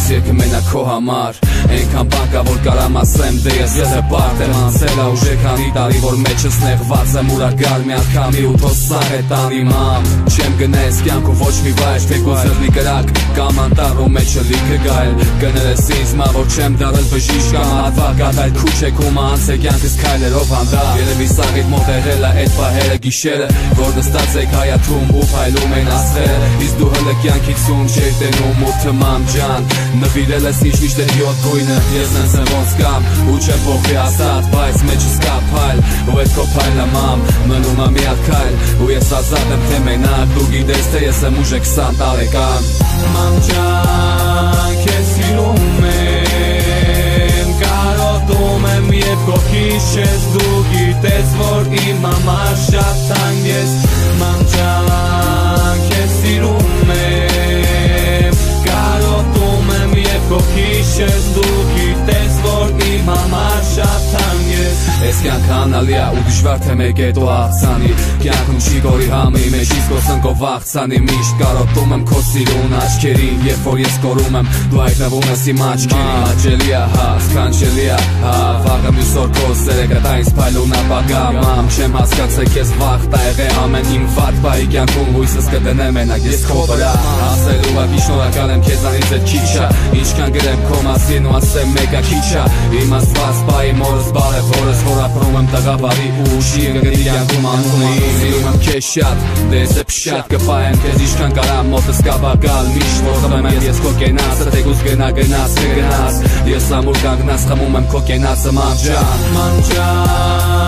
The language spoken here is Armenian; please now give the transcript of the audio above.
ես երկը մենակ քո համար Ենքան բանկա որ կարամ ասեմ դե ես բարդ եմ անցել ուժե քանի տարի որ մեջս նեղված եմ ուրագար մի անգամի ու թո սաղ է տանի մամ Չեմ գնես կյանքու ոչ մի վայր թեկուզ լրնի կրակ կամ անտառու մեջը լիքը գայլ Գներես ինձ մա որ չեմ դարել բժիշկ կամ advocat այլ քուչեքում անց է կյանքս քայլերով հանդար Երևի սաղիդ մոտ եղել է այդ պահերը գիշերը որ նստած եք հայաթում ու փայլում են աստղերը Իսկ դու հլը կյանքից ում չեր տենում ու թմամ ջան Նվիրել ես ինչ-ինչ դեր յոթ գույնը ես նենց եմ ոնց կամ ու չեմ փոխի ասած բայց մեջս կա փայլ ու այդ քո փայլը մամ մնում է մի հատ քայլ ու ես ազատ եմ թե մենակ դու գիտես թե ես եմ ուժը 20 տարեկան Մամ ջան քեզ սիրում եմ կարոտում եմ երբ կողքիս չես դու գիտես որ իմ համար շատ թանկ ես Մամ ջան քեզ սիրում եմ կարոտում եմ երբ կողքիս չես դու գիտես որ իմ համար շատ թանկ ես Ես կյանքը անալի է ու դժվար թե մեկ է դու աղցանի Կյանքում չի գորի համի մեջից գոսնկով աղցանի Միշտ կարոտում եմ քո սիրուն աչքերին Երբ որ ես կորում եմ դու հայտնվում ես իմ աչքերին Հաճելի է հա, սքանչելի է հա Վաղը մյուս օր քո սերեկը դա ինձ փայլուն ապագա Մամ չեմ հասկացել քեզ վաղ տա եղե ամեն իմ վատ բայի կյանքում հույսս կդնեմ մենակ ես քո վրա Ասել ուղղակի շնորհակալ եմ քեզանից այդ քիչ է Ինչքան գրեմ քո մասին ու ասեմ մեկը քիչ է Իմաստված բայի մորս բարև հորս որ ապրում եմ տղաբարի ու ուշի գրի կյանքում անունի Սիրում եմ քեզ շատ, դες է փշատ կպայեմ քեզ ինչքան կարամ մոտս կաբագալ Միշտ որ խմեմ եմ ես քո կենացը թեկուզ գնա գնաց կգնաց Ես ամուր կանգնած խմում եմ քո կենացը ման ջան